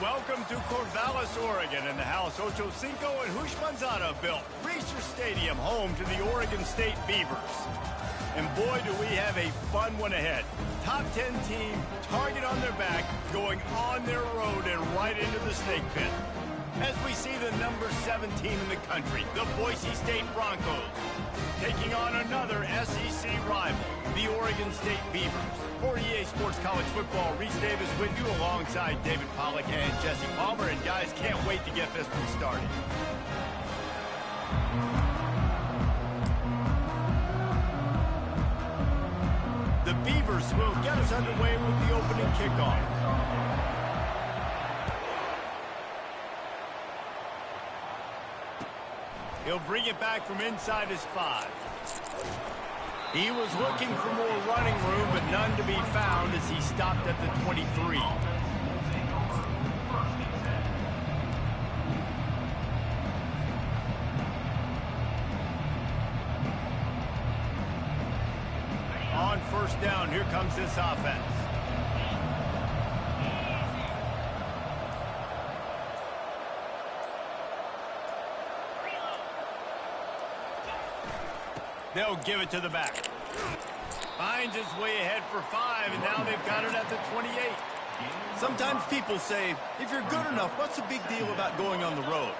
Welcome to Corvallis, Oregon, in the house Ocho Cinco and Hush Manzana built. Reser Stadium, home to the Oregon State Beavers. And boy, do we have a fun one ahead. Top 10 team, target on their back, going on their road and right into the snake pit. As we see the number 7 team in the country, the Boysee State Broncos, taking on another SEC rival, the Oregon State Beavers. For EA Sports College Football, Reese Davis with you alongside David Pollack and Jesse Palmer. And guys, can't wait to get this one started. The Beavers will get us underway with the opening kickoff. He'll bring it back from inside his 5. He was looking for more running room, but none to be found as he stopped at the 23. On first down, here comes this offense. They'll give it to the back. Finds his way ahead for 5, and now they've got it at the 28. Sometimes people say, if you're good enough, what's the big deal about going on the road?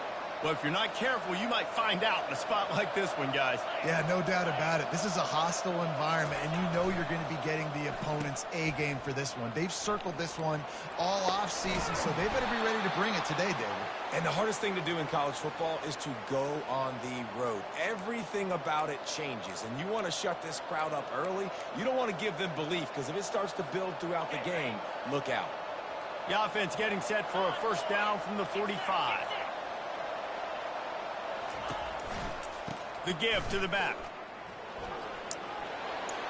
Well, if you're not careful, you might find out in a spot like this one, guys. Yeah, no doubt about it. This is a hostile environment, and you know you're going to be getting the opponent's A-game for this one. They've circled this one all offseason, so they better be ready to bring it today, David. And the hardest thing to do in college football is to go on the road. Everything about it changes, and you want to shut this crowd up early. You don't want to give them belief, because if it starts to build throughout the game, look out. The offense getting set for a first down from the 45. The give to the back.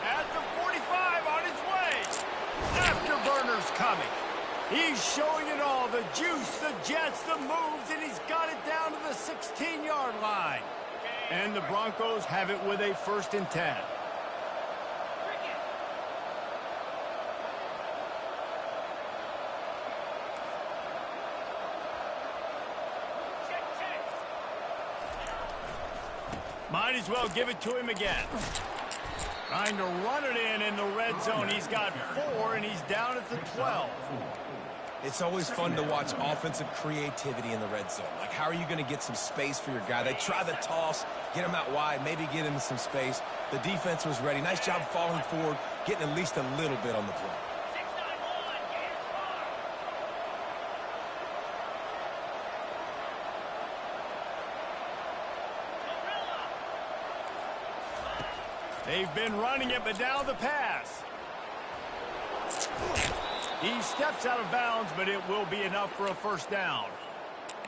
At the 45 on his way. Afterburner's coming. He's showing it all. The juice, the jets, the moves, and he's got it down to the 16-yard line. And the Broncos have it with a 1st and 10. Might as well give it to him again. Trying to run it in the red zone. He's got 4, and he's down at the 12. It's always fun to watch offensive creativity in the red zone. Like, how are you going to get some space for your guy? They try the toss, get him out wide, maybe get him some space. The defense was ready. Nice job falling forward, getting at least a little bit on the play. They've been running it, but now the pass. He steps out of bounds, but it will be enough for a first down.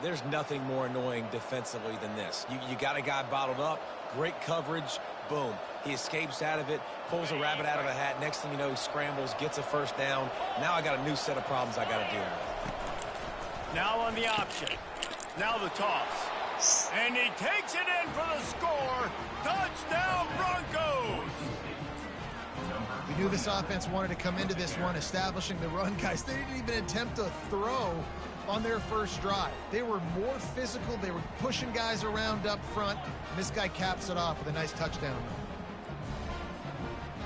There's nothing more annoying defensively than this. You got a guy bottled up, great coverage, boom. He escapes out of it, pulls a rabbit out of a hat. Next thing you know, he scrambles, gets a first down. Now I got a new set of problems I got to deal with. Now on the option. Now the toss. And he takes it in for the score. Touchdown, Broncos! We knew this offense wanted to come into this one establishing the run, guys. They didn't even attempt to throw on their first drive. They were more physical. They were pushing guys around up front. And this guy caps it off with a nice touchdown.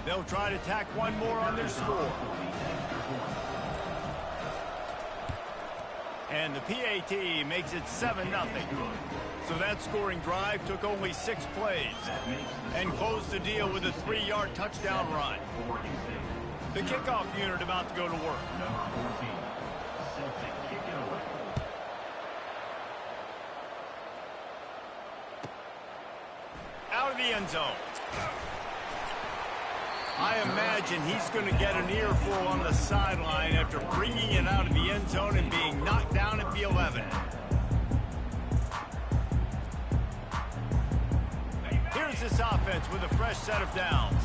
They'll try to tack one more on their score. And the PAT makes it 7-0. So that scoring drive took only 6 plays and closed the deal with a 3-yard touchdown run. The kickoff unit about to go to work. Out of the end zone. I imagine he's going to get an earful on the sideline after bringing it out of the end zone and being knocked down at the 11. Here's this offense with a fresh set of downs.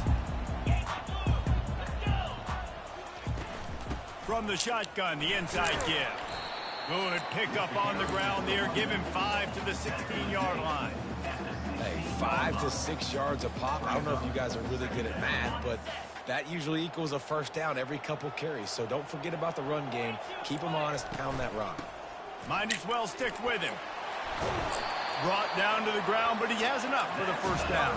From the shotgun, the inside give. Good pickup on the ground there. Give him 5 to the 16-yard line. Hey, 5 to 6 yards a pop. I don't know if you guys are really good at math, but that usually equals a first down every couple carries. So don't forget about the run game. Keep them honest, pound that rock. Might as well stick with him. Brought down to the ground, but he has enough for the first down.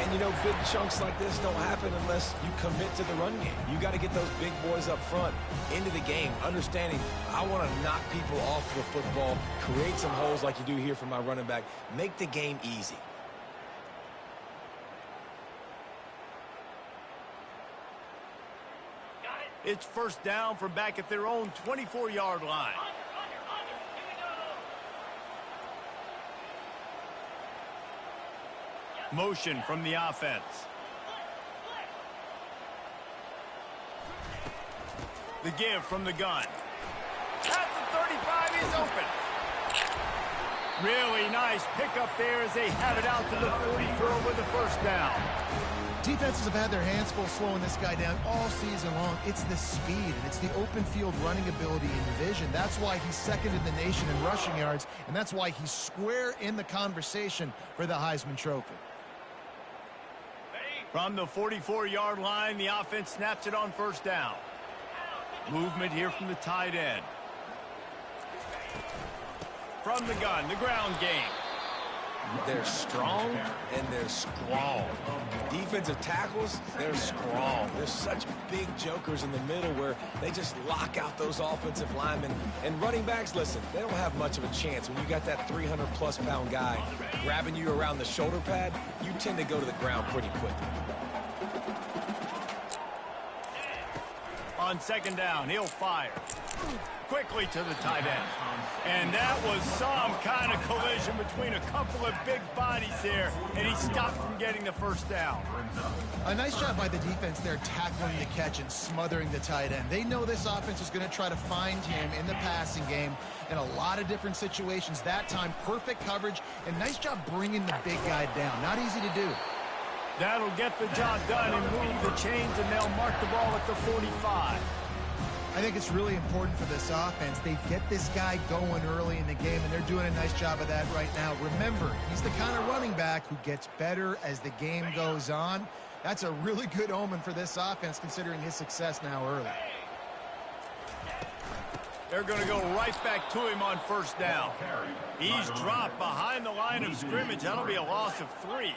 And, you know, big chunks like this don't happen unless you commit to the run game. You got to get those big boys up front into the game, understanding I want to knock people off the football, create some holes like you do here for my running back, make the game easy. It's first down from back at their own 24-yard line. Motion from the offense. The give from the gun. At the 35, he's open. Really nice pickup there as they had it out to the 44 with the first down. Defenses have had their hands full slowing this guy down all season long. It's the speed, and it's the open field running ability and vision. That's why he's second in the nation in rushing yards, and that's why he's square in the conversation for the Heisman Trophy. From the 44-yard line, the offense snaps it on first down. Movement here from the tight end. From the gun, the ground game. They're strong and they're strong. Defensive tackles, they're strong. There's such big jokers in the middle where they just lock out those offensive linemen. And running backs, listen, they don't have much of a chance. When you got that 300-plus pound guy grabbing you around the shoulder pad, you tend to go to the ground pretty quickly. On second down, he'll fire. Quickly to the tight end. And that was some kind of collision between a couple of big bodies there, and he stopped from getting the first down. A nice job by the defense there tackling the catch and smothering the tight end. They know this offense is going to try to find him in the passing game in a lot of different situations. That time, perfect coverage, and nice job bringing the big guy down. Not easy to do. That'll get the job done and move the chains, and they'll mark the ball at the 45. I think it's really important for this offense. They get this guy going early in the game, and they're doing a nice job of that right now. Remember, he's the kind of running back who gets better as the game goes on. That's a really good omen for this offense, considering his success now early. They're going to go right back to him on first down. He's dropped behind the line of scrimmage. That'll be a loss of 3.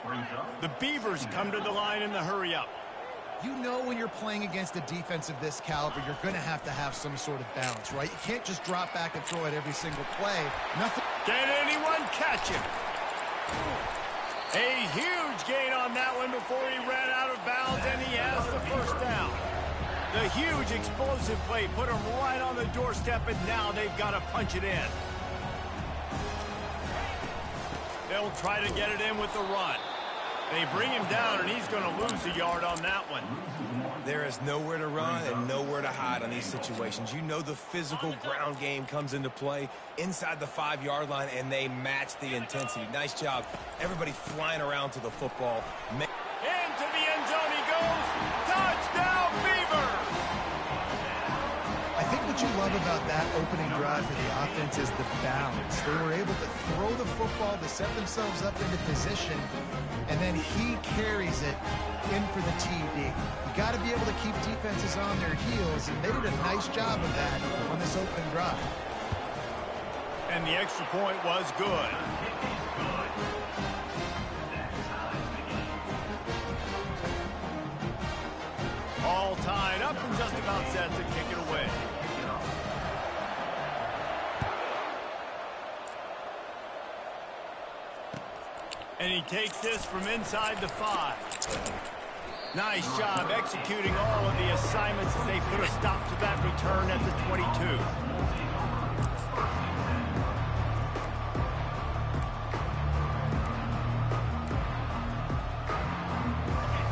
The Beavers come to the line in the hurry-up. You know when you're playing against a defense of this caliber, you're going to have some sort of balance, right? You can't just drop back and throw it every single play. Nothing. Can anyone catch him? A huge gain on that one before he ran out of bounds, and he has the first down. The huge explosive play put him right on the doorstep, and now they've got to punch it in. They'll try to get it in with the run. They bring him down, and he's going to lose a yard on that one. There is nowhere to run and nowhere to hide on these situations. You know the physical ground game comes into play inside the 5-yard line, and they match the intensity. Nice job. Everybody flying around to the football. Into the end zone he goes. Touchdown, Beavers! I think what you love about that opening drive for the offense is the balance. They were able to throw the football to set themselves up into position, and then he carries it in for the TD. You got to be able to keep defenses on their heels, and they did a nice job of that on this opening drive. And the extra point was good. All tied up and just about set to kick it away. And he takes this from inside the 5. Nice job executing all of the assignments as they put a stop to that return at the 22.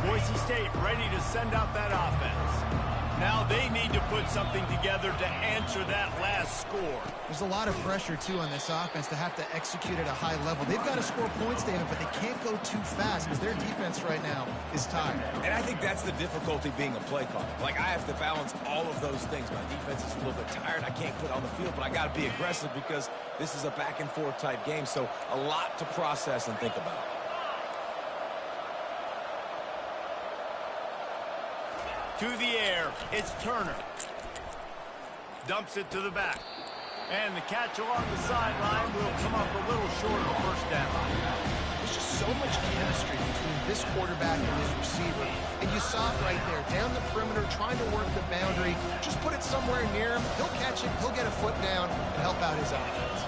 Boise State ready to send out that offense. Now they need to put something together to answer that last score. There's a lot of pressure, too, on this offense to have to execute at a high level. They've got to score points, David, but they can't go too fast because their defense right now is tired. And I think that's the difficulty being a play caller. Like, I have to balance all of those things. My defense is a little bit tired. I can't put on the field, but I got to be aggressive because this is a back-and-forth type game, so a lot to process and think about. To the air, it's Turner. Dumps it to the back. And the catch along the sideline will come up a little short of the first down. There's just so much chemistry between this quarterback and his receiver. And you saw it right there, down the perimeter, trying to work the boundary. Just put it somewhere near him. He'll catch it, he'll get a foot down, and help out his offense.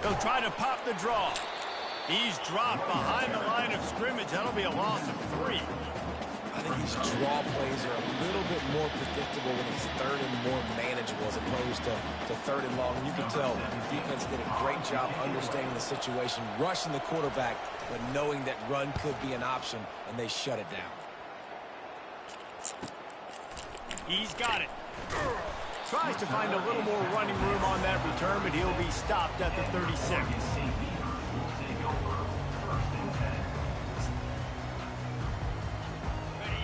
He'll try to pop the draw. He's dropped behind the line of scrimmage. That'll be a loss of 3. I think these draw plays are a little bit more predictable when it's third and more manageable as opposed to third and long. You can tell the defense did a great job understanding the situation, rushing the quarterback, but knowing that run could be an option, and they shut it down. He's got it. Tries to find a little more running room on that return, but he'll be stopped at the 36.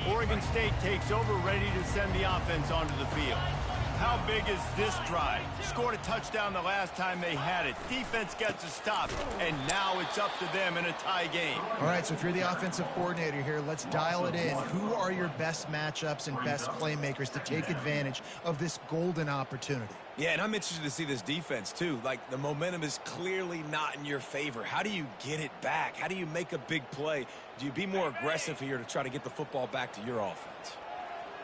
Oregon State takes over, ready to send the offense onto the field. How big is this drive? Scored a touchdown the last time they had it. Defense gets a stop, and now it's up to them in a tie game. All right, so if you're the offensive coordinator here, let's dial it in. Who are your best matchups and best playmakers to take advantage of this golden opportunity? Yeah, and I'm interested to see this defense, too. Like, the momentum is clearly not in your favor. How do you get it back? How do you make a big play? Do you be more aggressive here to try to get the football back to your offense?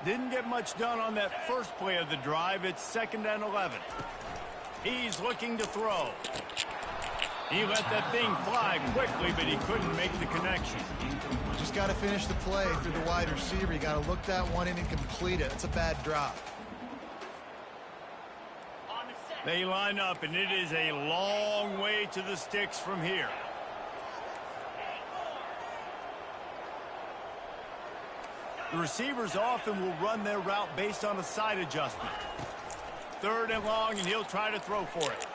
Didn't get much done on that first play of the drive. It's 2nd and 11. He's looking to throw. He let that thing fly quickly, but he couldn't make the connection. Just got to finish the play through the wide receiver. You got to look that one in and complete it. It's a bad drop. They line up, and it is a long way to the sticks from here. The receivers often will run their route based on a side adjustment. 3rd and long, and he'll try to throw for it.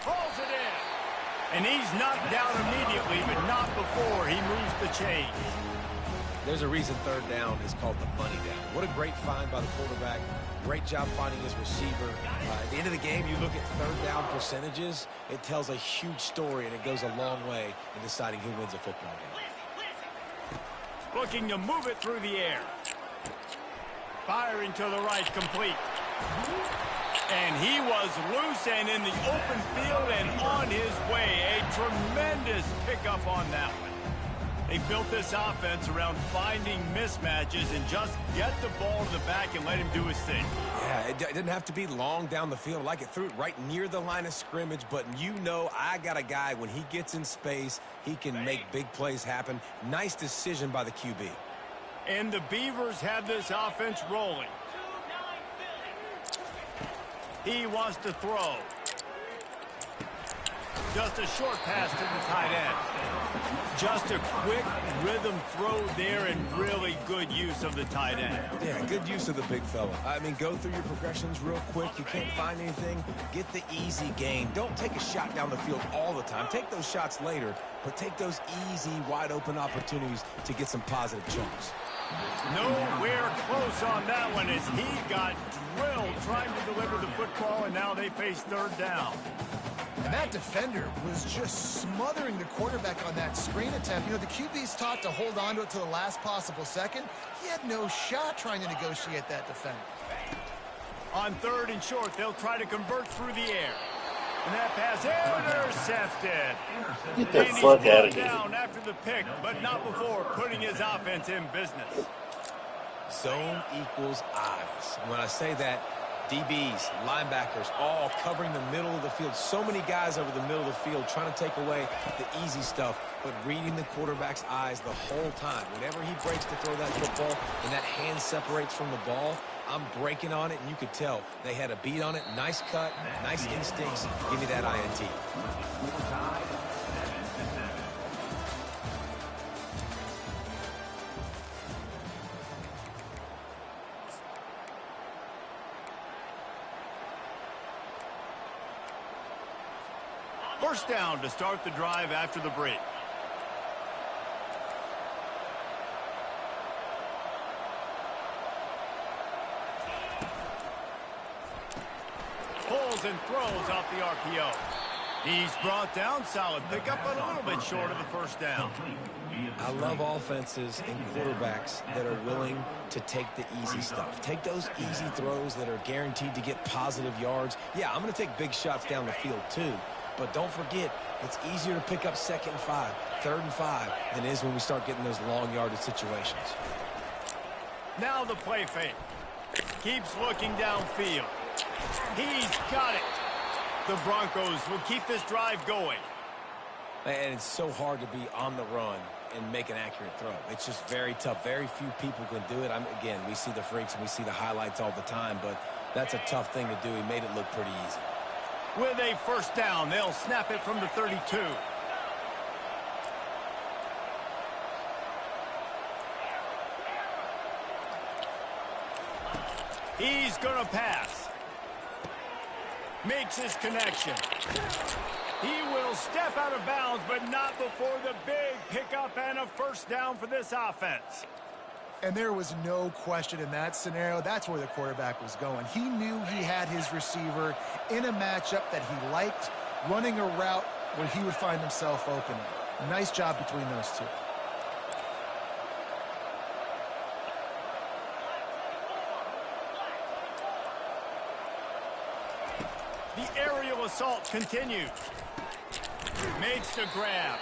Pulls it in. And he's knocked down immediately, but not before he moves the chains. There's a reason 3rd down is called the money down. What a great find by the quarterback. Great job finding his receiver. At the end of the game, you look at 3rd down percentages. It tells a huge story, and it goes a long way in deciding who wins a football game. Looking to move it through the air. Firing to the right, complete. And he was loose and in the open field and on his way. A tremendous pickup on that one. They built this offense around finding mismatches and just get the ball to the back and let him do his thing. Yeah, it didn't have to be long down the field. Like, it threw it right near the line of scrimmage, but you know I got a guy, when he gets in space, he can make big plays happen. Nice decision by the QB. And the Beavers have this offense rolling. He wants to throw. Just a short pass to the tight end. Just a quick rhythm throw there and really good use of the tight end. Yeah, good use of the big fella. I mean, go through your progressions real quick. You can't find anything. Get the easy gain. Don't take a shot down the field all the time. Take those shots later, but take those easy, wide-open opportunities to get some positive chunks. Nowhere close on that one as he got drilled trying to deliver the football, and now they face 3rd down. And that defender was just smothering the quarterback on that screen attempt. You know, the QB's taught to hold on to it to the last possible second. He had no shot trying to negotiate that defender. On 3rd and short, they'll try to convert through the air. And that pass intercepted. Get the fuck out of here. Down after the pick, but not before putting his offense in business. Zone equals eyes. When I say that, DBs, linebackers, all covering the middle of the field. So many guys over the middle of the field trying to take away the easy stuff, but reading the quarterback's eyes the whole time. Whenever he breaks to throw that football and that hand separates from the ball, I'm breaking on it, and you could tell they had a beat on it. Nice cut, nice instincts. Give me that INT. First down to start the drive after the break. Pulls and throws off the RPO. He's brought down. Solid pickup, but a little bit short of the first down. I love offenses and quarterbacks that are willing to take the easy stuff. Take those easy throws that are guaranteed to get positive yards. Yeah, I'm going to take big shots down the field too. But don't forget, it's easier to pick up 2nd and 5, 3rd and 5 than it is when we start getting those long yardage situations. Now the play fake. Keeps looking downfield. He's got it. The Broncos will keep this drive going. And it's so hard to be on the run and make an accurate throw. It's just very tough. Very few people can do it. Again, we see the freaks and we see the highlights all the time, but that's a tough thing to do. He made it look pretty easy. With a first down, they'll snap it from the 32. He's going to pass. Makes his connection. He will step out of bounds, but not before the big pickup and a first down for this offense. And there was no question in that scenario. That's where the quarterback was going. He knew he had his receiver in a matchup that he liked, running a route where he would find himself open. Nice job between those two. The aerial assault continues. Makes the grab.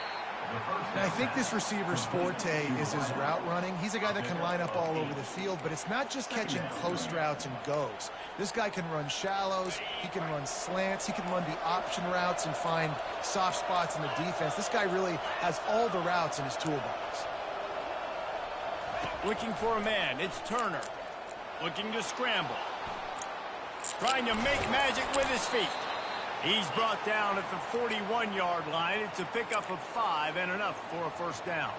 And I think this receiver's forte is his route running. He's a guy that can line up all over the field, but it's not just catching post routes and goes. This guy can run shallows, he can run slants, he can run the option routes and find soft spots in the defense. This guy really has all the routes in his toolbox. Looking for a man, it's Turner. Looking to scramble. Trying to make magic with his feet. He's brought down at the 41-yard line. It's a pickup of 5 and enough for a first down.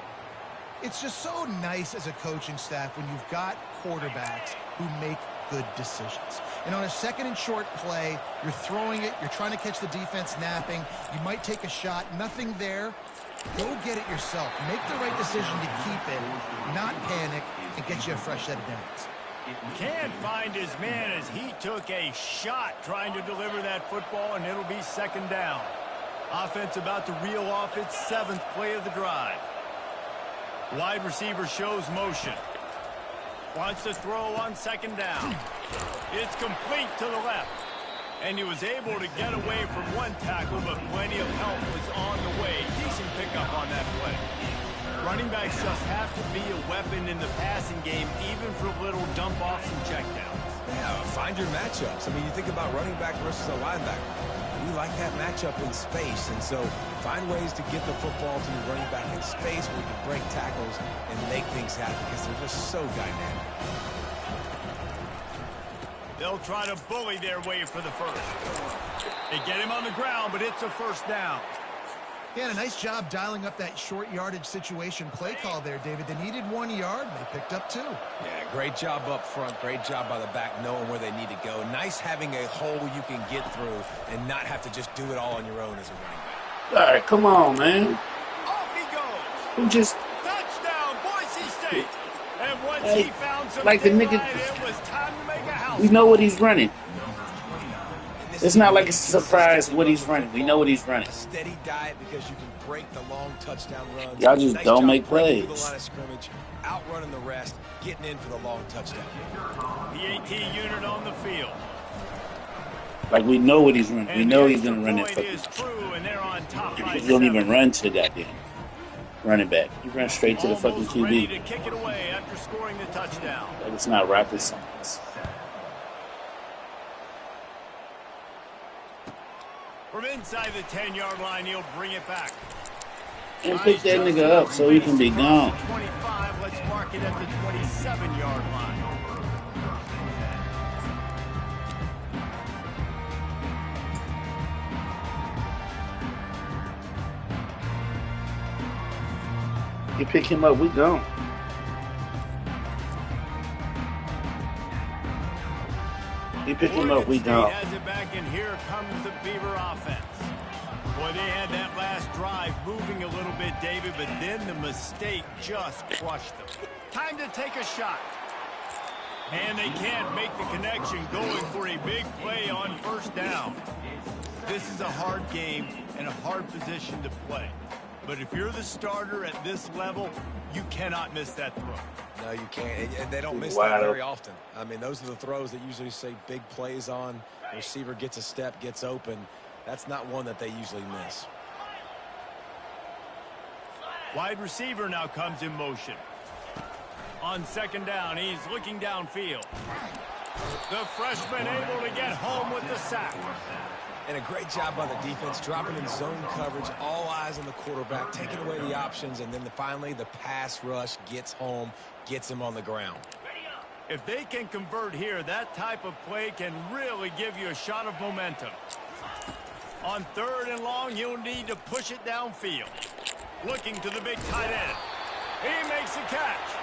It's just so nice as a coaching staff when you've got quarterbacks who make good decisions. And on a 2nd and short play, you're throwing it, you're trying to catch the defense napping, you might take a shot, nothing there. Go get it yourself. Make the right decision to keep it, not panic, and get you a fresh set of downs. Can't find his man as he took a shot trying to deliver that football, and it'll be 2nd down. Offense about to reel off its 7th play of the drive. Wide receiver shows motion. Wants to throw on 2nd down. It's complete to the left. And he was able to get away from one tackle, but plenty of help was on the way. Decent pickup on that play. Running backs just have to be a weapon in the passing game, even for little dump-offs and checkdowns. Yeah, find your matchups. I mean, you think about running back versus a linebacker. We like that matchup in space, and so find ways to get the football to your running back in space where you can break tackles and make things happen because they're just so dynamic. They'll try to bully their way for the first. They get him on the ground, but it's a first down. Yeah, and a nice job dialing up that short yardage situation play call there, David. They needed 1 yard, and they picked up 2. Yeah, great job up front. Great job by the back knowing where they need to go. Nice having a hole you can get through and not have to just do it all on your own as a running back. All right, come on, man. Off he goes. Who just... Touchdown, Boise State. And once Hey, he found some like the nigga- daylight, it was time to make a house. We know what he's running. It's not like it's a surprise what he's running. We know what he's running. A steady diet because you can break the long touchdown runs. Y'all just Nice don't job make breaking through plays. the line of scrimmage, outrunning the rest, getting in for the long touchdown. The AT unit on the field. Like, we know what he's running. We And know the he's going to run that extra point fucking... is true, and they're on top by He don't 7. even run to the goddamn running back. He runs straight to the fucking Almost ready to QB. kick it away after scoring the touchdown. Like, it's not rocket science. From inside the 10-yard line, he'll bring it back. And pick that nigga up so he can be gone. 25, let's mark it at the 27-yard line. You pick him up, we gone. You pick him up, we Oregon State gone. has it back, and here comes the Beaver offense. Boy, they had that last drive moving a little bit, David, but then the mistake just crushed them. Time to take a shot. And they can't make the connection, going for a big play on first down. This is a hard game and a hard position to play. But if you're the starter at this level, you cannot miss that throw. No, you can't. And they don't miss that very often. I mean, those are the throws that usually say big plays on. Receiver gets a step, gets open. That's not one that they usually miss. Wide receiver now comes in motion. On second down, he's looking downfield. The freshman able to get home with the sack. And a great job by the defense, dropping in zone coverage, all eyes on the quarterback, taking away the options, and then finally the pass rush gets home, gets him on the ground. If they can convert here, that type of play can really give you a shot of momentum. On third and long, you'll need to push it downfield. Looking to the big tight end. He makes a catch.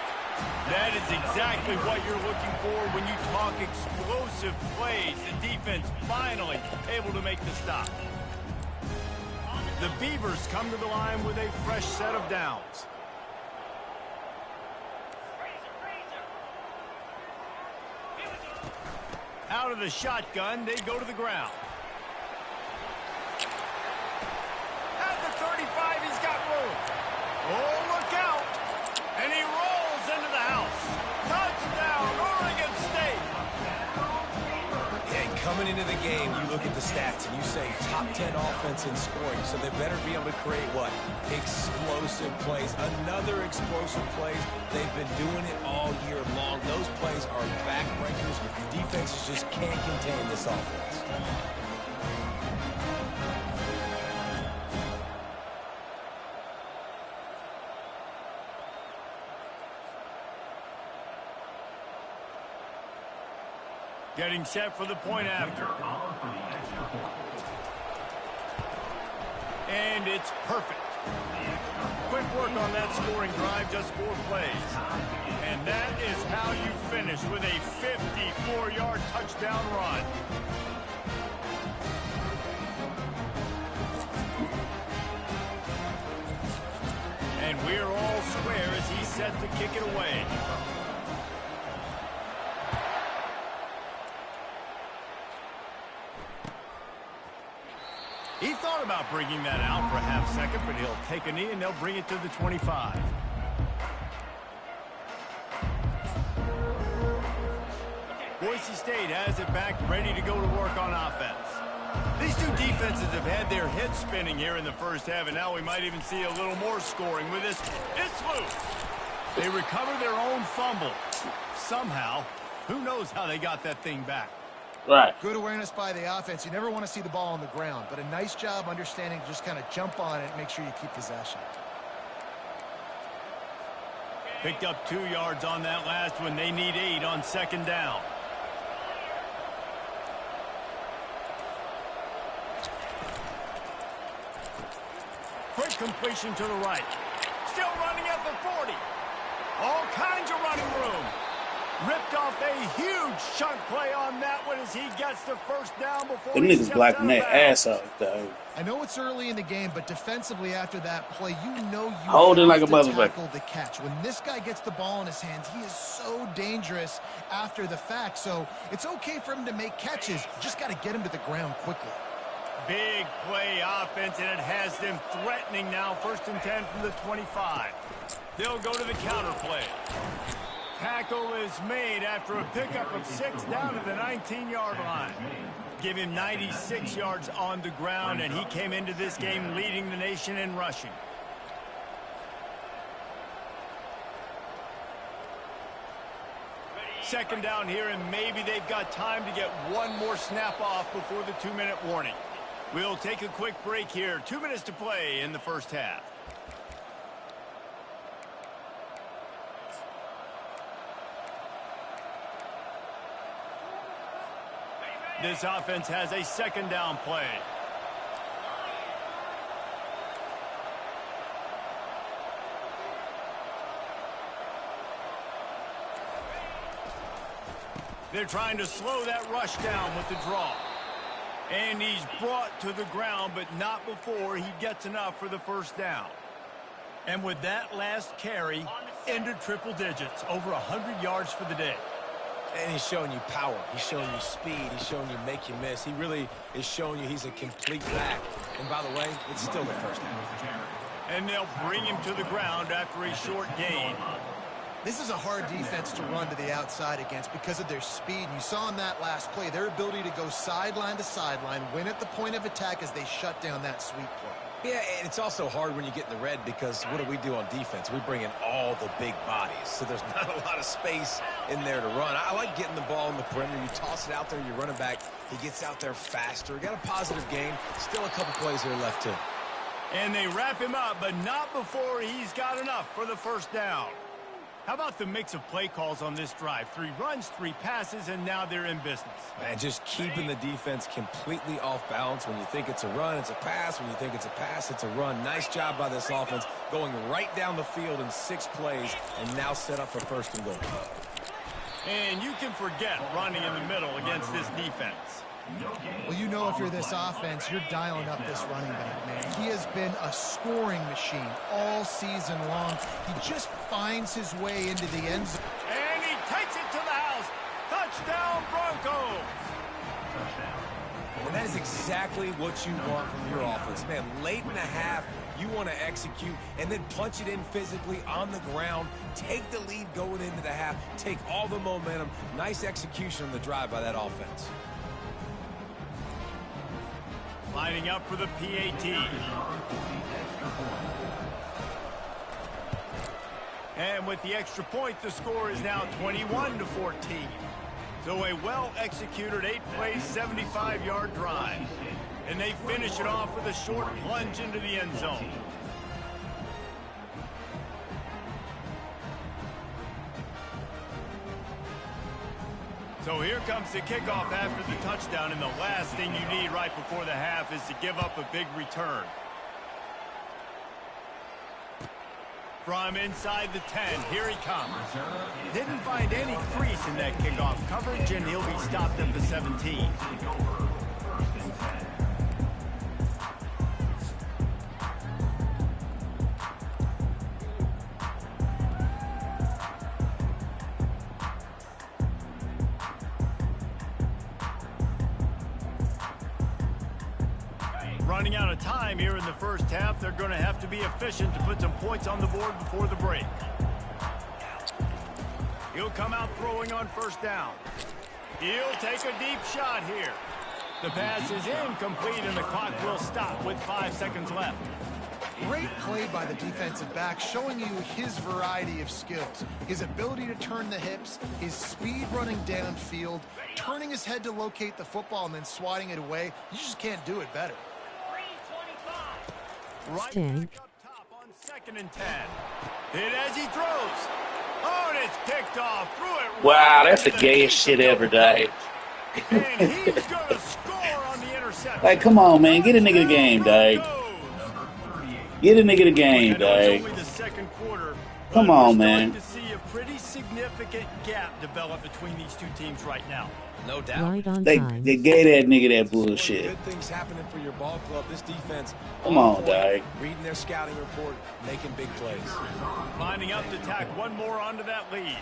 That is exactly what you're looking for when you talk explosive plays. The defense finally able to make the stop. The Beavers come to the line with a fresh set of downs. Out of the shotgun, they go to the ground. At the 35, he's got room. Oh, look out. And he rolls into the house. Touchdown, Oregon State. And coming into the game, you look at the stats and you say top 10 offense in scoring, so they better be able to create what? Explosive plays. Another explosive plays. They've been doing it all year long. Those plays are backbreakers. Defenses just can't contain this offense. Getting set for the point after. And it's perfect. Quick work on that scoring drive, just 4 plays. And that is how you finish with a 54-yard touchdown run. And we're all square as he's set to kick it away. He thought about bringing that out for a half second, but he'll take a knee and they'll bring it to the 25. Boise State has it back, ready to go to work on offense. These two defenses have had their heads spinning here in the first half, and now we might even see a little more scoring with this. It's loose. They recover their own fumble. Somehow, who knows how they got that thing back. Right. Good awareness by the offense. You never want to see the ball on the ground, but a nice job understanding to just kind of jump on it and make sure you keep possession. Picked up 2 yards on that last one. They need 8 on second down. Quick completion to the right. Still running at the 40. All kinds of running room. Ripped off a huge chunk play on that one as he gets the first down before Them niggas blocking that ass out, though. I know it's early in the game, but defensively after that play, you know you hold it like a have to tackle the catch. When this guy gets the ball in his hands, he is so dangerous after the fact. So it's okay for him to make catches. Just got to get him to the ground quickly. Big play offense, and it has them threatening now. 1st and 10 from the 25. They'll go to the counter play. Tackle is made after a pickup of 6 down to the 19-yard line. Give him 96 yards on the ground, and he came into this game leading the nation in rushing. Second down here, and maybe they've got time to get one more snap off before the 2-minute warning. We'll take a quick break here. 2 minutes to play in the first half. This offense has a second down play. They're trying to slow that rush down with the draw. And he's brought to the ground, but not before he gets enough for the first down. And with that last carry, into triple digits, over 100 yards for the day. And he's showing you power. He's showing you speed. He's showing you make you miss. He really is showing you he's a complete back. And by the way, it's still the first half. And they'll bring him to the ground after a short gain. This is a hard defense to run to the outside against because of their speed. You saw in that last play their ability to go sideline to sideline, win at the point of attack as they shut down that sweep play. Yeah, and it's also hard when you get in the red because what do we do on defense? We bring in all the big bodies, so there's not a lot of space in there to run. I like getting the ball in the perimeter. You toss it out there, you're running back. He gets out there faster. Got a positive game. Still a couple plays here left, too. And they wrap him up, but not before he's got enough for the first down. How about the mix of play calls on this drive? 3 runs, 3 passes, and now they're in business. And just keeping the defense completely off balance. When you think it's a run, it's a pass. When you think it's a pass, it's a run. Nice job by this offense going right down the field in 6 plays and now set up for first and goal. And you can forget running in the middle against this defense. Well, you know if you're this offense, you're dialing up this running back, man. He has been a scoring machine all season long. He just finds his way into the end zone. And he takes it to the house. Touchdown, Broncos. And that is exactly what you want from your offense. Man, late in the half, you want to execute and then punch it in physically on the ground. Take the lead going into the half. Take all the momentum. Nice execution on the drive by that offense. Lining up for the PAT. And with the extra point, the score is now 21-14. So a well-executed 8-play, 75-yard drive. And they finish it off with a short plunge into the end zone. So here comes the kickoff after the touchdown, and the last thing you need right before the half is to give up a big return. From inside the 10, here he comes. Didn't find any crease in that kickoff coverage, and he'll be stopped at the 17. Running out of time here in the first half, they're going to have to be efficient to put some points on the board before the break. He'll come out throwing on first down. He'll take a deep shot here. The pass is incomplete, and the clock will stop with 5 seconds left. Great play by the defensive back, showing you his variety of skills. His ability to turn the hips, his speed running downfield, turning his head to locate the football and then swatting it away. You just can't do it better. Right back up top on 2nd and 10. Hit as he throws. Oh, and it's picked off. Threw it. Wow, that's the gayest shit ever, Dave. And he's going to score on the interception. Like, come on, man. Get a nigga the game, Dave. Get a nigga the game, Dave. Only the second quarter. Come on, man. To see a pretty significant gap develop between these two teams right now. No doubt. Right They gave that nigga that bullshit. Good things happening for your ball club. This defense. Come on, Dave. Reading their scouting report, making big plays. Lining up to tack one more onto that lead.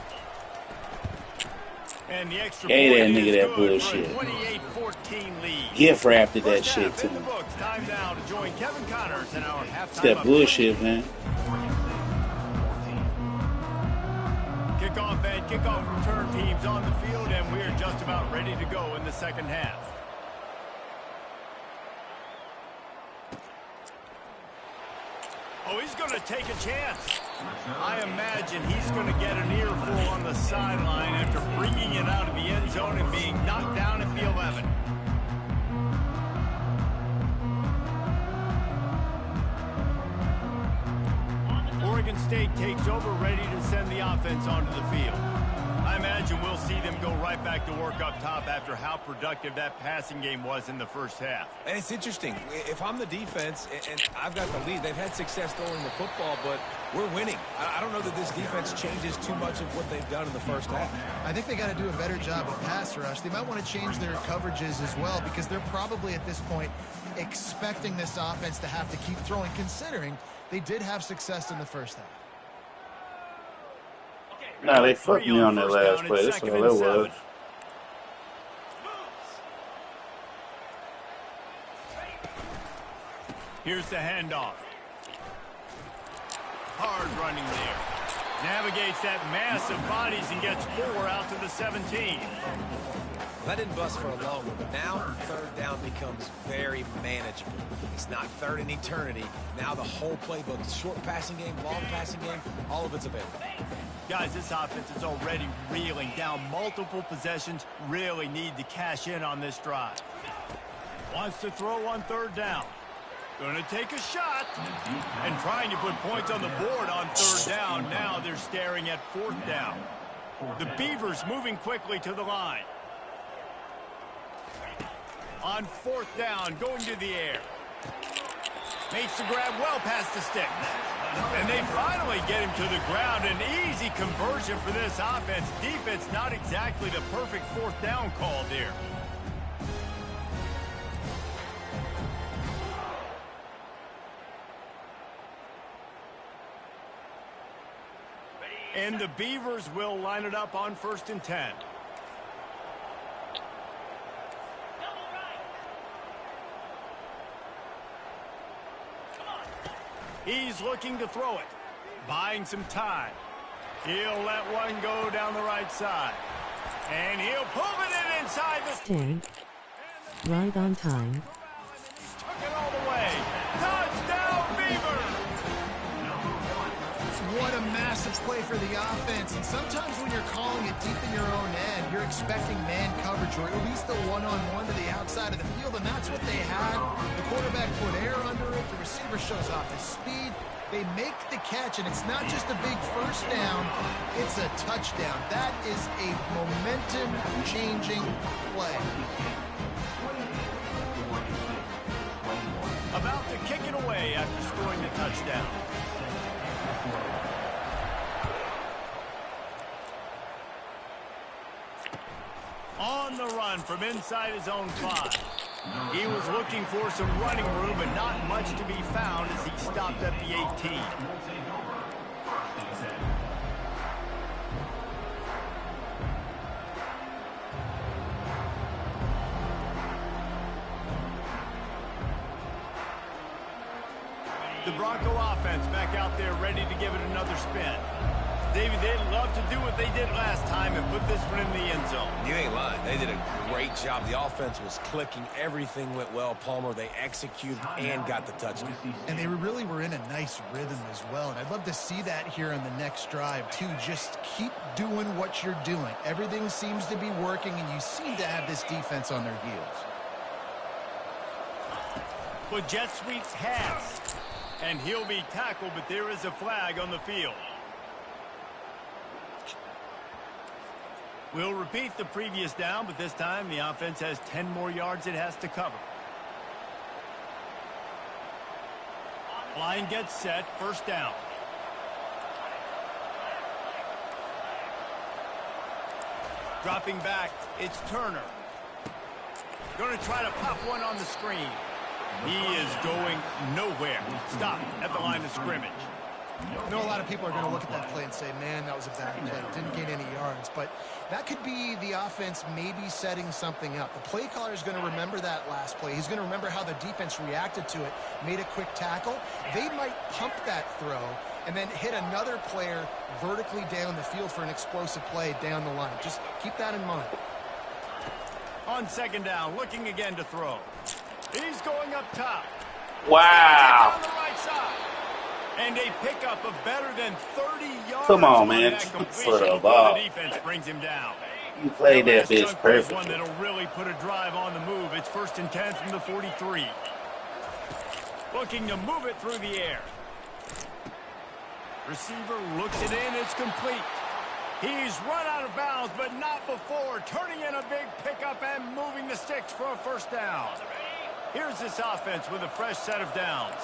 And the extra Gave that point nigga is that good bullshit. for a 28-14 lead. Gift wrapped that First shit half to in the him. books. Time now to join Kevin Connors in our halftime. It's that bullshit, man. Kickoff and kickoff return teams on the field, and we're just about ready to go in the second half. Oh, he's going to take a chance. I imagine he's going to get an earful on the sideline after bringing it out of the end zone and being knocked down at the 11. Oregon State takes over, ready to send the offense onto the field. I imagine we'll see them go right back to work up top after how productive that passing game was in the first half. And it's interesting. If I'm the defense and I've got the lead, they've had success throwing the football, but we're winning. I don't know that this defense changes too much of what they've done in the first half. I think they got to do a better job of pass rush. They might want to change their coverages as well because they're probably at this point expecting this offense to have to keep throwing, considering they did have success in the first half. Okay, Nah, they fucked me on that last play. That's all it was. Here's the handoff. Hard running there. Navigates that mass of bodies and gets 4 out to the 17. That didn't bust for a long one, but now third down becomes very manageable. It's not third in eternity. Now the whole playbook, short passing game, long passing game, all of it's available. Guys, this offense is already reeling down multiple possessions. Really need to cash in on this drive. Wants to throw on third down. Going to take a shot. And trying to put points on the board on third down. Now they're staring at fourth down. The Beavers moving quickly to the line. On fourth down, going to the air. Makes the grab well past the sticks. And they finally get him to the ground. An easy conversion for this offense. Defense not exactly the perfect fourth down call there. And the Beavers will line it up on 1st and 10. He's looking to throw it. Buying some time. He'll let one go down the right side. And he'll pull it in inside the... 10. Right on time. Took it all the way. Touchdown, Beavers! What a massive play for the offense. And sometimes when you're calling it deep in your own end, you're expecting man coverage or at least a one-on-one to the outside of the field, and that's what they had. The quarterback put air under it. The receiver shows off his speed. They make the catch, and it's not just a big first down. It's a touchdown. That is a momentum-changing play. About to kick it away after scoring the touchdown. On the run from inside his own 5. He was looking for some running room, but not much to be found as he stopped at the 18. The Bronco offense back out there ready to give it another spin. David, they'd love to do what they did last time and put this one in the end zone. You ain't lying. They did a great job. The offense was clicking. Everything went well. Palmer, they executed and got the touchdown. And they really were in a nice rhythm as well. And I'd love to see that here on the next drive, too. Just keep doing what you're doing. Everything seems to be working, and you seem to have this defense on their heels. But jet sweeps has. And he'll be tackled, but there is a flag on the field. We'll repeat the previous down, but this time the offense has 10 more yards it has to cover. Line gets set, first down. Dropping back, it's Turner. Going to try to pop one on the screen. He is going nowhere. Stop at the line of scrimmage. I know a lot of people are going to look at that play and say, man, that was a bad play. Didn't gain any yards. But that could be the offense maybe setting something up. The play caller is going to remember that last play. He's going to remember how the defense reacted to it, made a quick tackle. They might pump that throw and then hit another player vertically down the field for an explosive play down the line. Just keep that in mind. On second down, looking again to throw. He's going up top. Wow. On the right side. And a pickup of better than 30 yards. Come on, man. For the ball. The defense brings him down. You played that bitch perfectly. One that'll really put a drive on the move. It's 1st and 10 from the 43. Looking to move it through the air. Receiver looks it in. It's complete. He's run out of bounds, but not before. Turning in a big pickup and moving the sticks for a first down. Here's this offense with a fresh set of downs.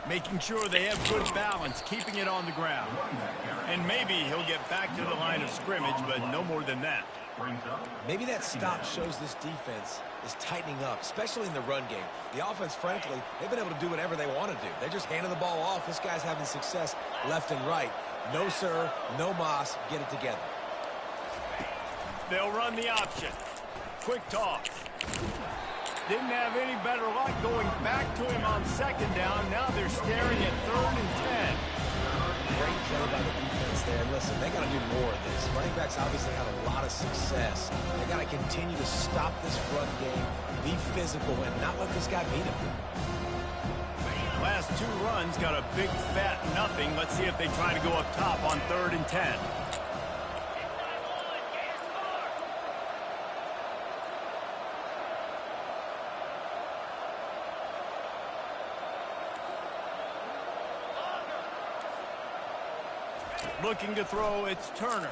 Making sure they have good balance, keeping it on the ground. And maybe he'll get back to the line of scrimmage, but no more than that. Maybe that stop shows this defense is tightening up, especially in the run game. The offense, frankly, they've been able to do whatever they want to do. They're just handing the ball off. This guy's having success left and right. No, sir, no mas. Get it together. They'll run the option. Quick toss. Didn't have any better luck going back to him on second down. Now they're staring at 3rd and 10. Great play by the defense there. And listen, they got to do more of this. Running backs obviously have a lot of success. They got to continue to stop this run game, be physical, and not let this guy beat him. Last 2 runs got a big fat nothing. Let's see if they try to go up top on 3rd and 10. Looking to throw, it's Turner.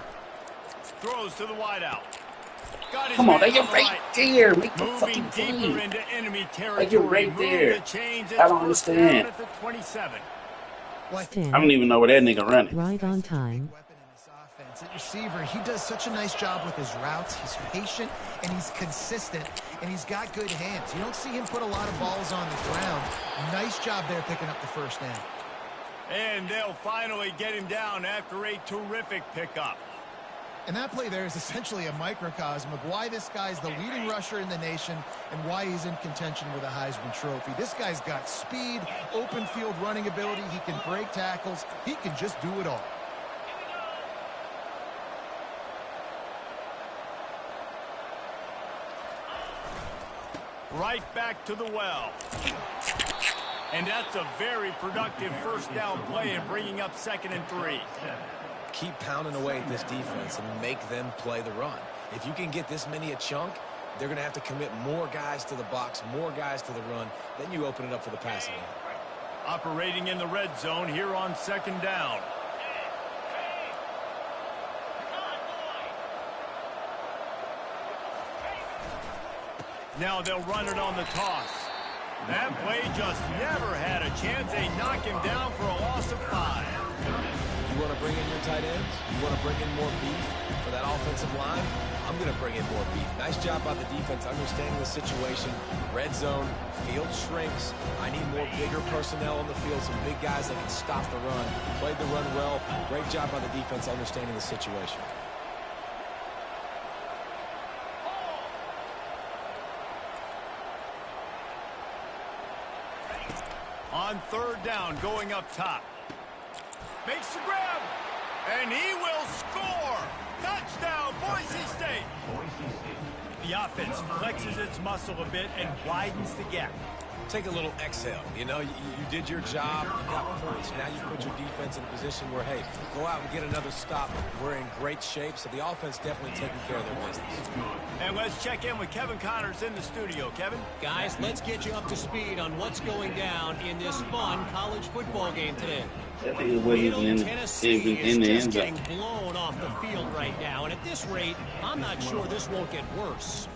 Throws to the wideout. Come on, you're right there. Make the Moving fucking deeper play. into enemy territory. Like you're right there. The I don't understand. At the 27. Well, I don't even know where that nigga running. Right on time. Weapon in this offense. At receiver, he does such a nice job with his routes. He's patient and he's consistent and he's got good hands. You don't see him put a lot of balls on the ground. Nice job there picking up the first down. And they'll finally get him down after a terrific pickup. And that play there is essentially a microcosm of why this guy's the leading rusher in the nation and why he's in contention with a Heisman Trophy. This guy's got speed, open field running ability. He can break tackles. He can just do it all. Right back to the well. And that's a very productive first down play and bringing up 2nd and 3. Keep pounding away at this defense and make them play the run. If you can get this many a chunk, they're going to have to commit more guys to the box, more guys to the run. Then you open it up for the passing game. Operating in the red zone here on 2nd down. Now they'll run it on the toss. That play just never had a chance. They knock him down for a loss of 5. You want to bring in your tight ends? You want to bring in more beef for that offensive line? I'm going to bring in more beef. Nice job by the defense understanding the situation. Red zone, field shrinks. I need more bigger personnel on the field, some big guys that can stop the run. Played the run well. Great job by the defense understanding the situation. On 3rd down, going up top. Makes the grab, and he will score. Touchdown, Boise State. The offense flexes its muscle a bit and widens the gap. Take a little exhale. You know, you did your job. You got points. Now you put your defense in a position where, hey, go out and get another stop. We're in great shape, so the offense definitely taking care of their business. And let's check in with Kevin Connors in the studio. Kevin? Guys, let's get you up to speed on what's going down in this fun college football game today. Tennessee is just getting blown off the field right now, and at this rate, I'm not sure this won't get worse.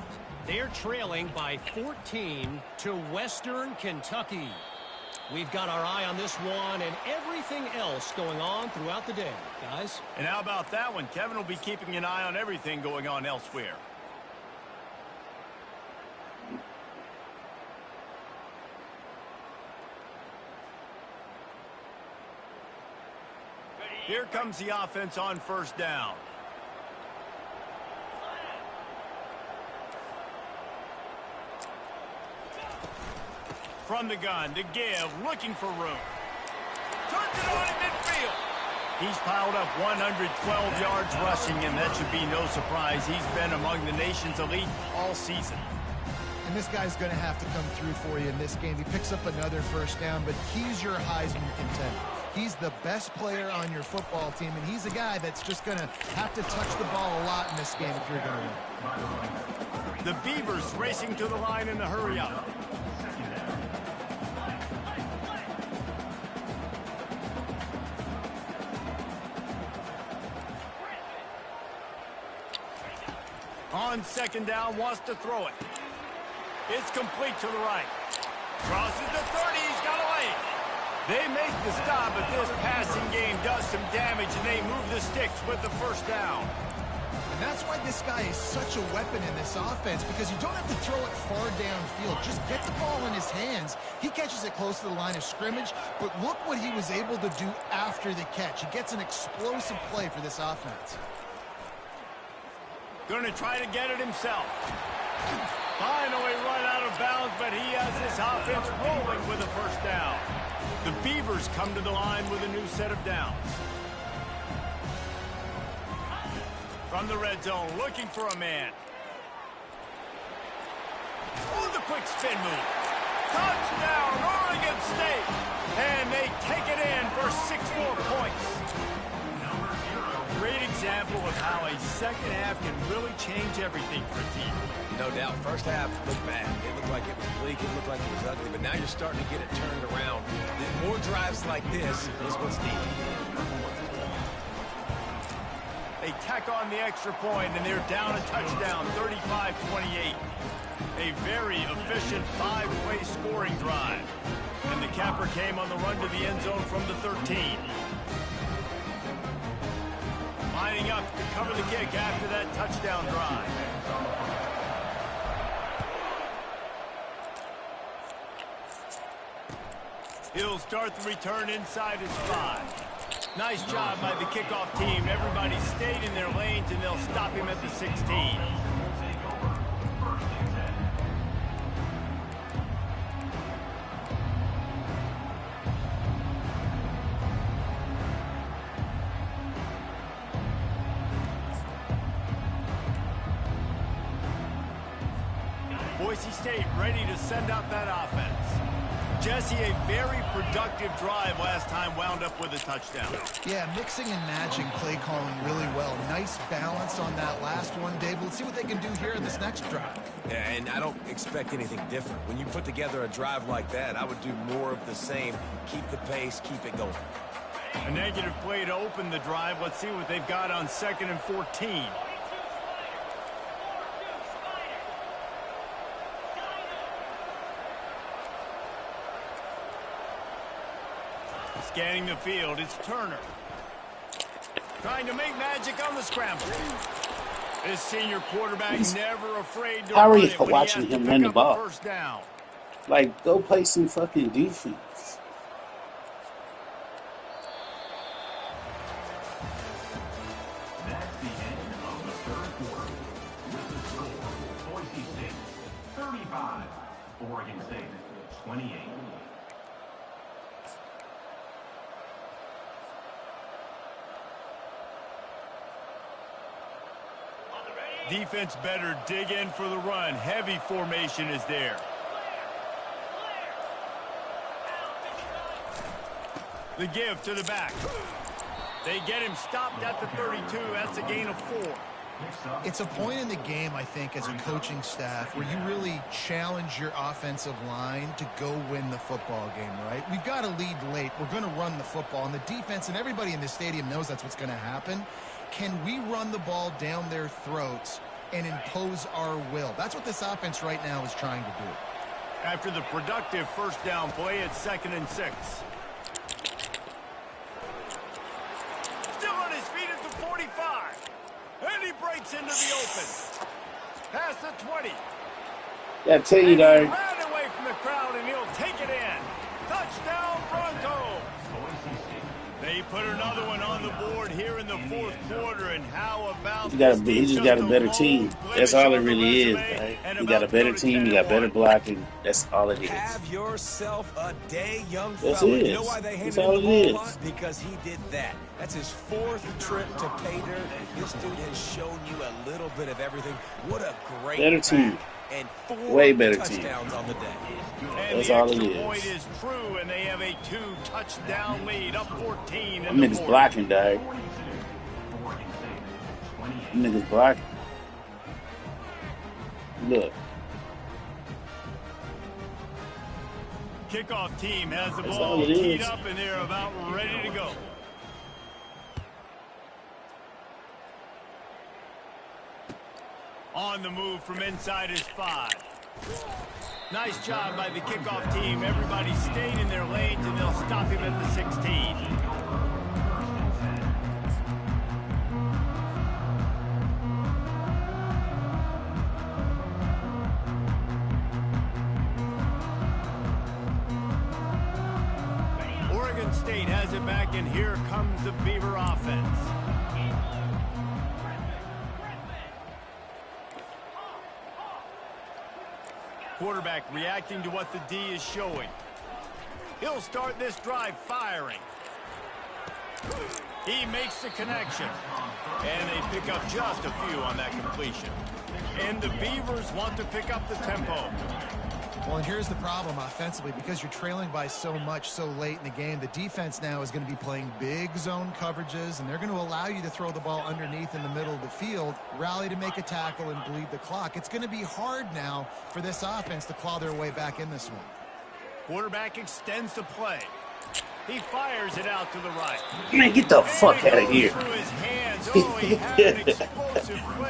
They're trailing by 14 to Western Kentucky. We've got our eye on this one and everything else going on throughout the day, guys. And how about that one? Kevin will be keeping an eye on everything going on elsewhere. Here comes the offense on 1st down. From the gun to give, looking for room. Turns it on in midfield. He's piled up 112 yards rushing, and that should be no surprise. He's been among the nation's elite all season. And this guy's going to have to come through for you in this game. He picks up another first down, but he's your Heisman contender. He's the best player on your football team, and he's a guy that's just going to have to touch the ball a lot in this game if you're going to win. The Beavers racing to the line in the hurry-up. On 2nd down, wants to throw it. It's complete to the right. Crosses the 30, he's got a lane. They make the stop, but this passing game does some damage, and they move the sticks with the first down. And that's why this guy is such a weapon in this offense, because you don't have to throw it far downfield. Just get the ball in his hands. He catches it close to the line of scrimmage, but look what he was able to do after the catch. He gets an explosive play for this offense. Going to try to get it himself. Finally run out of bounds, but he has this offense rolling with a first down. The Beavers come to the line with a new set of downs. From the red zone, looking for a man. Oh, the quick spin move. Touchdown, Oregon State. And they take it in for 6 more points. Great example of how a second half can really change everything for a team. No doubt. First half looked bad. It looked like it was bleak. It looked like it was ugly. But now you're starting to get it turned around. More drives like this is what's needed. They tack on the extra point, and they're down a touchdown, 35-28. A very efficient 5-play scoring drive. And the capper came on the run to the end zone from the 13. Lining up to cover the kick after that touchdown drive. He'll start the return inside his 5. Nice job by the kickoff team. Everybody stayed in their lanes, and they'll stop him at the 16. Boise State ready to send out that offense. Jesse, a very productive drive last time, wound up with a touchdown. Yeah, mixing and matching play calling really well. Nice balance on that last one, Dave. Let's see what they can do here in this next drive. Yeah, and I don't expect anything different. When you put together a drive like that, I would do more of the same. Keep the pace, keep it going. A negative play to open the drive. Let's see what they've got on 2nd and 14. Scanning the field, it's Turner. Trying to make magic on the scramble. This senior quarterback never afraid to run it when he has to pick up a first down. Like, go play some fucking defense. That's the end of the third quarter. With the score, Boise State 35, Oregon State 28. Defense better dig in for the run. Heavy formation is there. The give to the back. They get him stopped at the 32. That's a gain of 4. It's a point in the game, I think, as a coaching staff where you really challenge your offensive line to go win the football game, right? We've got to lead late. We're going to run the football. And the defense and everybody in this stadium knows that's what's going to happen. Can we run the ball down their throats and impose our will? That's what this offense right now is trying to do. After the productive first down play, it's 2nd and 6. Still on his feet at the 45. And he breaks into the open. Past the 20. Yeah, I tell you, and he dog. ran away from the crowd, and he'll take it in. Touchdown, Broncos. They put another one on the board here in the 4th quarter, and how about He just got a better team. That's all it really is, right? You got a better team, you got better blocking. That's all it is. Have yourself a day, young That's fella. it. You know why they That's handed him all the it ball a is. lot? Because he did that. That's his 4th trip to pay dirt. This dude has shown you a little bit of everything. What a great Better team. back. And 4 Way better team. touchdowns on the day. And That's the all it extra is. point is true, and they have a 2-touchdown lead, up 14 Them in the niggas 4th. blocking, dog. Them niggas blocking. Look. Kickoff team has the That's ball all it teed is. up, and they're about ready to go. On the move from inside his 5. Nice job by the kickoff team. Everybody stayed in their lanes, and they'll stop him at the 16. State has it back, and here comes the Beaver offense. Quarterback reacting to what the D is showing. He'll start this drive firing. He makes the connection. And they pick up just a few on that completion. And the Beavers want to pick up the tempo. Well, and here's the problem offensively. Because you're trailing by so much so late in the game, the defense now is going to be playing big zone coverages, and they're going to allow you to throw the ball underneath in the middle of the field, rally to make a tackle, and bleed the clock. It's going to be hard now for this offense to claw their way back in this one. Quarterback extends the play. He fires it out to the right. Man, get the fuck out of here.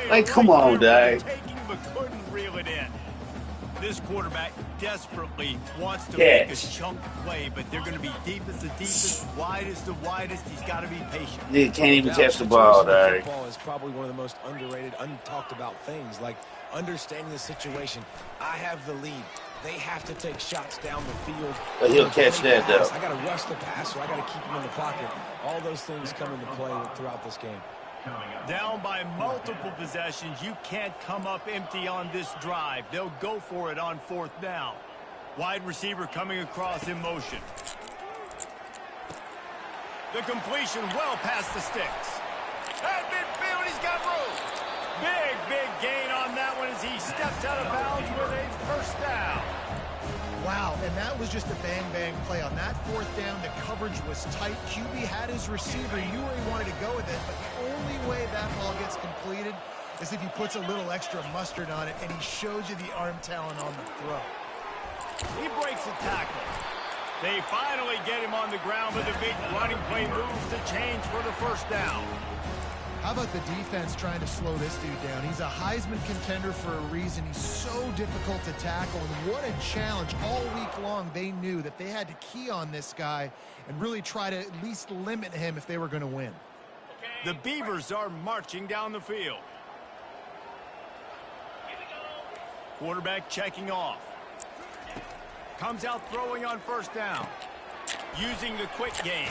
Like, come on, dog. Couldn't reel it in. This quarterback desperately wants to make a chunk play, but they're going to be deep as the deepest, wide as the widest. He's got to be patient. They can't even catch the ball, dog. Football is probably one of the most underrated, untalked about things, like understanding the situation. I have the lead. They have to take shots down the field. But he'll catch that, though. I got to rush the passer. I got to keep him in the pocket. All those things come into play throughout this game. Down by multiple possessions, you can't come up empty on this drive. They'll go for it on 4th down. Wide receiver coming across in motion. The completion well past the sticks. At midfield, he's got room. Big gain on that one as he steps out of bounds with a 1st down. Wow, and that was just a bang-bang play. On that 4th down, the coverage was tight. QB had his receiver. He knew where he wanted to go with it, but the only way that ball gets completed is if he puts a little extra mustard on it, and he shows you the arm talent on the throw. He breaks a tackle. They finally get him on the ground, but the big running play moves the chains for the 1st down. How about the defense trying to slow this dude down? He's a Heisman contender for a reason. He's so difficult to tackle, and what a challenge. All week long, they knew that they had to key on this guy and really try to at least limit him if they were going to win. The Beavers are marching down the field. Quarterback checking off. Comes out throwing on 1st down. Using the quick game.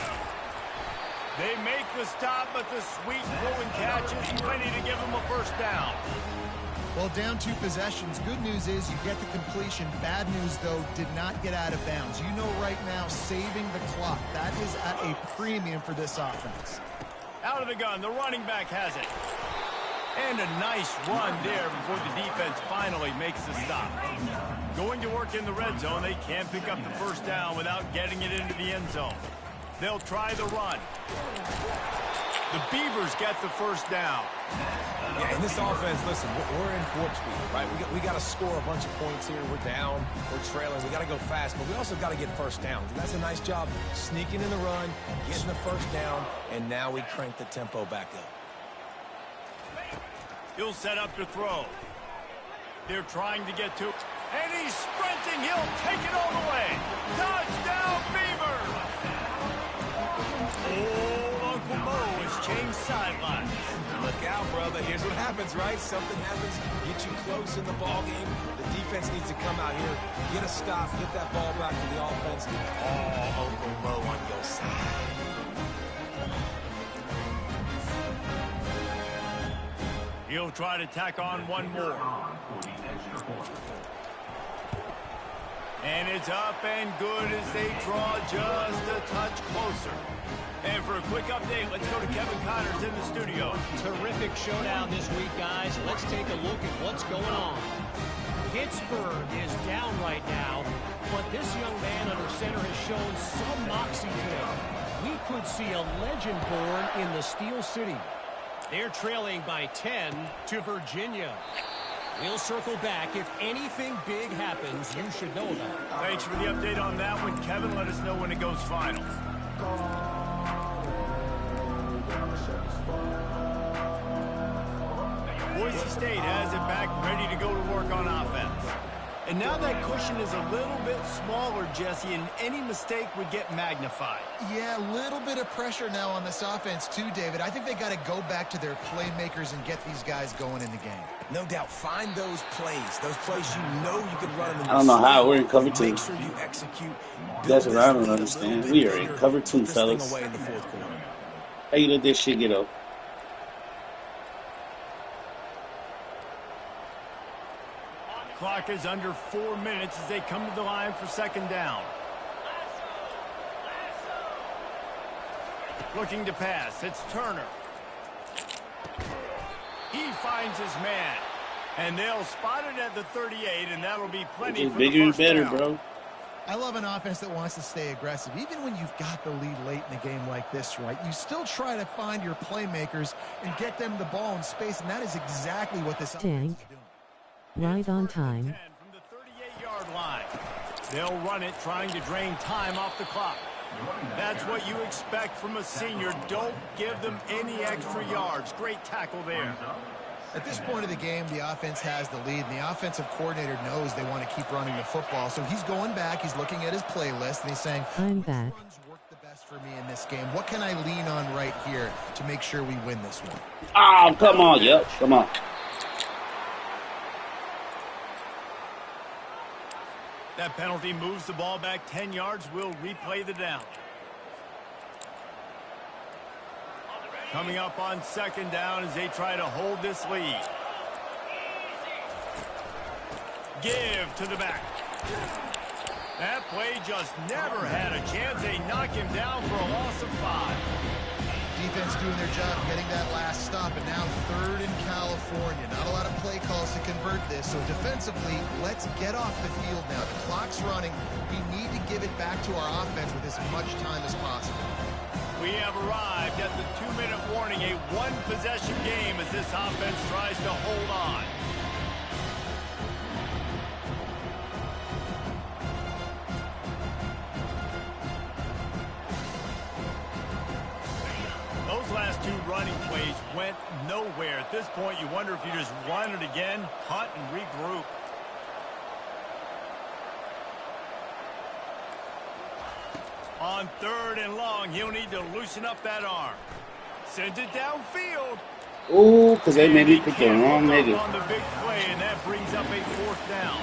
They make the stop, but the sweet throw and catch is plenty to give them a 1st down. Well, down 2 possessions. Good news is you get the completion. Bad news, though, did not get out of bounds. You know right now, saving the clock. That is at a premium for this offense. Out of the gun, the running back has it. And a nice run there before the defense finally makes the stop. Going to work in the red zone, they can't pick up the 1st down without getting it into the end zone. They'll try the run. The Beavers get the 1st down. Yeah, in this offense, listen, we're in warp speed, right? We got to score a bunch of points here. We're down. We're trailing. We got to go fast, but we also got to get 1st downs. And that's a nice job sneaking in the run, getting the 1st down, and now we crank the tempo back up. He'll set up to throw. They're trying to get to, and he's sprinting. He'll take it all the way. Touchdown, Beavers! Oh, Uncle Mo has changed sidelines. Look out, brother. Here's what happens, right? Something happens, get you close in the ball game. The defense needs to come out here, get a stop, get that ball back to the offense. Oh, Uncle Mo on your side. He'll try to tack on one more. And it's up and good as they draw just a touch closer. And for a quick update, let's go to Kevin Connors in the studio. Terrific showdown this week, guys. Let's take a look at what's going on. Pittsburgh is down right now, but this young man under center has shown some moxie today. We could see a legend born in the Steel City. They're trailing by 10 to Virginia. We'll circle back. If anything big happens, you should know about it. Thanks for the update on that one, Kevin. Let us know when it goes finals. Boise State has it back, ready to go to work on offense. And now that cushion is a little bit smaller, Jesse, and any mistake would get magnified. Yeah, a little bit of pressure now on this offense too, David. I think they got to go back to their playmakers and get these guys going in the game. No doubt. Find those plays you know you can run them in. I don't know how we're in cover 2. Make sure you execute. That's what I don't understand. We are in cover 2, fellas. Away in the fourth quarter. How you let this shit get up? Clock is under 4 minutes as they come to the line for second down. Looking to pass. It's Turner. He finds his man. And they'll spot it at the 38, and that'll be plenty for bigger the and first better, down. bro. I love an offense that wants to stay aggressive. Even when you've got the lead late in a game like this, right, you still try to find your playmakers and get them the ball in space, and that is exactly what this offense is doing. Right on time. From the 38-yard line. They'll run it, trying to drain time off the clock. That's what you expect from a senior. Don't give them any extra yards. Great tackle there. At this point of the game, the offense has the lead, and the offensive coordinator knows they want to keep running the football. So he's going back, he's looking at his playlist, and he's saying, I'm back. "Which runs work the best for me in this game? What can I lean on right here to make sure we win this one?" Oh, come on. Yep, come on. That penalty moves the ball back 10 yards. We'll replay the down. Coming up on second down as they try to hold this lead. Give to the back. That play just never had a chance. They knock him down for a loss of 5. Defense doing their job getting that last stop, and now third in California. Not a lot of play calls to convert this, so defensively, let's get off the field now. The clock's running. We need to give it back to our offense with as much time as possible. We have arrived at the 2-minute warning, a one-possession game as this offense tries to hold on. Those last 2 running plays went nowhere. At this point, you wonder if you just run it again, punt, and regroup. On third and long, he'll need to loosen up that arm. Sends it downfield. Ooh, because they made me pick the wrong nigga. On the big play, and that brings up a 4th down.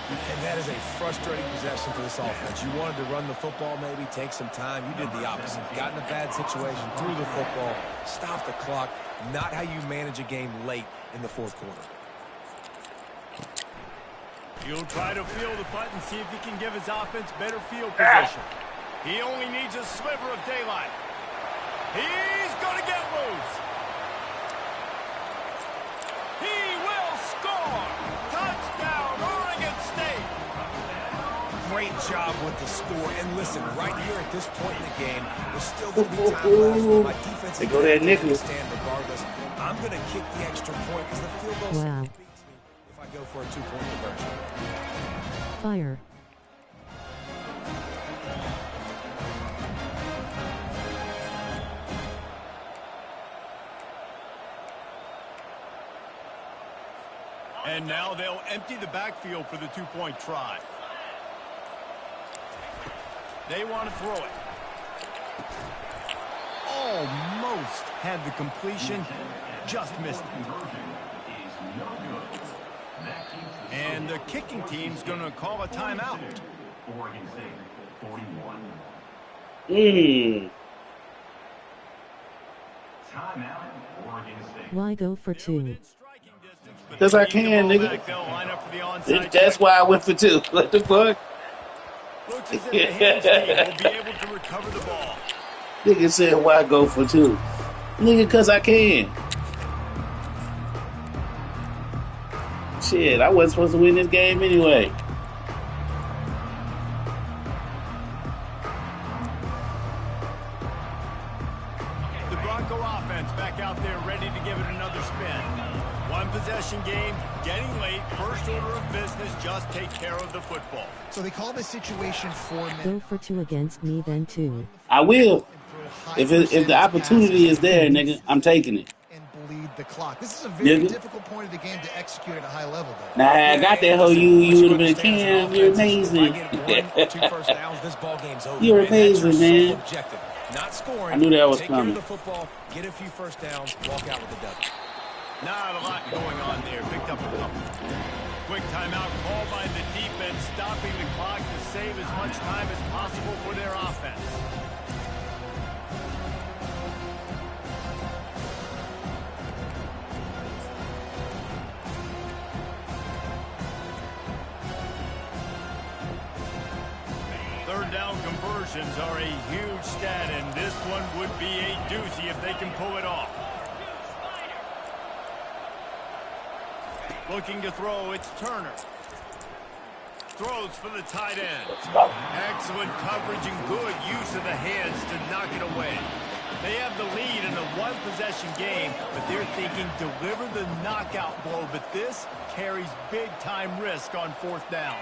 And that is a frustrating possession for this offense. You wanted to run the football, maybe take some time. You did the opposite. Got in a bad situation, threw the football, stopped the clock. Not how you manage a game late in the fourth quarter. He'll try to field the punt and see if he can give his offense better field position. He only needs a sliver of daylight. He's going to get loose. He will score. Touchdown, Oregon State. Great job with the score. And listen, right here at this point in the game, there's still going to be time left. My defense They go there, Nicholas. Stand regardless. I'm going to kick the extra point because the field goal Wow. beats me if I go for a 2-point conversion. Fire. And now they'll empty the backfield for the 2-point try. They want to throw it. Almost had the completion. Just missed it. And the kicking team's going to call a timeout. Oregon State, 41. Timeout, Oregon State. Why go for 2? Because I can, nigga. That's why I went for 2. What the fuck? Looks as if the hands team will be able to recover the ball. Nigga said, why go for 2? Nigga, because I can. Shit, I wasn't supposed to win this game anyway. The Bronco offense back out there ready to give it another spin. One possession game, getting late. First order of business, just take care of the football. So they call this situation 4 minutes. Go for 2 against me, then 2. I will. If the opportunity is there, nigga, I'm taking it. And bleed the clock. This is a very difficult point of the game to execute at a high level, though. Nah, I got that hoe. You would have been a Cam. You're amazing. If I get 1 or 2 first downs, this ball game's over. You're Man. That's your amazing, sole man. objective. Not scoring. I knew that was Take coming. care of the football, get a few first downs, walk out with the W. Not a lot going on there. Picked up a couple. Quick timeout called by the defense, stopping the clock to save as much time as possible for their offense. Third down conversions are a huge stat, and this one would be a doozy if they can pull it off. Looking to throw, it's Turner. Throws for the tight end. Excellent coverage and good use of the hands to knock it away. They have the lead in a one-possession game, but they're thinking deliver the knockout blow, but this carries big-time risk on 4th down.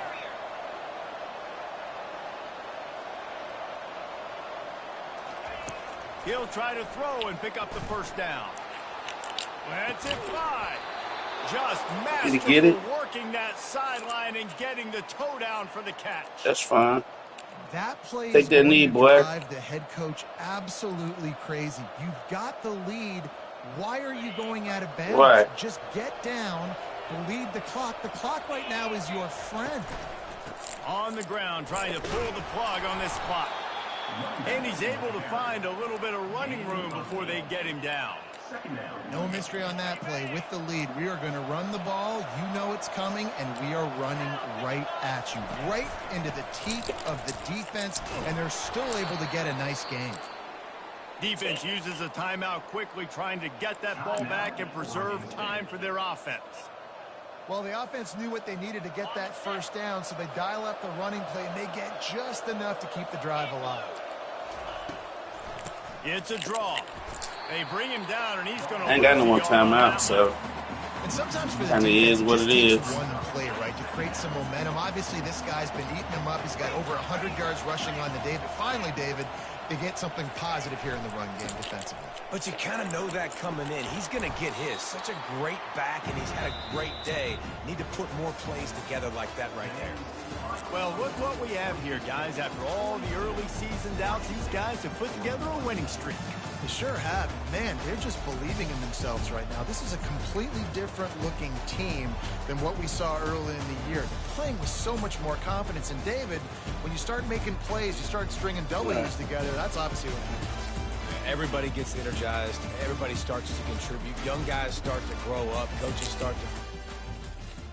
He'll try to throw and pick up the first down. That's it, 5. Just masterful working that sideline and getting the toe down for the catch. That's fine. That play Take that knee, boy. Drive the head coach absolutely crazy. You've got the lead. Why are you going out of bounds? Right. Just get down, bleed the clock. The clock right now is your friend. On the ground, trying to pull the plug on this clock. And he's able to find a little bit of running room before they get him down. No mystery on that play. With the lead, we are going to run the ball. You know it's coming, and we are running right at you, right into the teeth of the defense, and they're still able to get a nice game. Defense uses a timeout quickly, trying to get that ball back and preserve time for their offense. Well, the offense knew what they needed to get that first down, so they dial up the running play, and they get just enough to keep the drive alive. It's a draw. They bring him down, and he's going to. I ain't got no more timeout, so. And sometimes for the Kind of is what it is. One play, right, to create some momentum. Obviously, this guy's been eating him up. He's got over 100 yards rushing on the day. But finally, David, they get something positive here in the run game defensively. But you kind of know that coming in. He's going to get his. Such a great back, and he's had a great day. Need to put more plays together like that right there. Well, look what we have here, guys. After all the early season doubts, these guys have put together a winning streak. They sure have. Man, they're just believing in themselves right now. This is a completely different looking team than what we saw early in the year. They're playing with so much more confidence. And David, when you start making plays, you start stringing W's together, that's obviously what happens. Everybody gets energized. Everybody starts to contribute. Young guys start to grow up. Coaches start to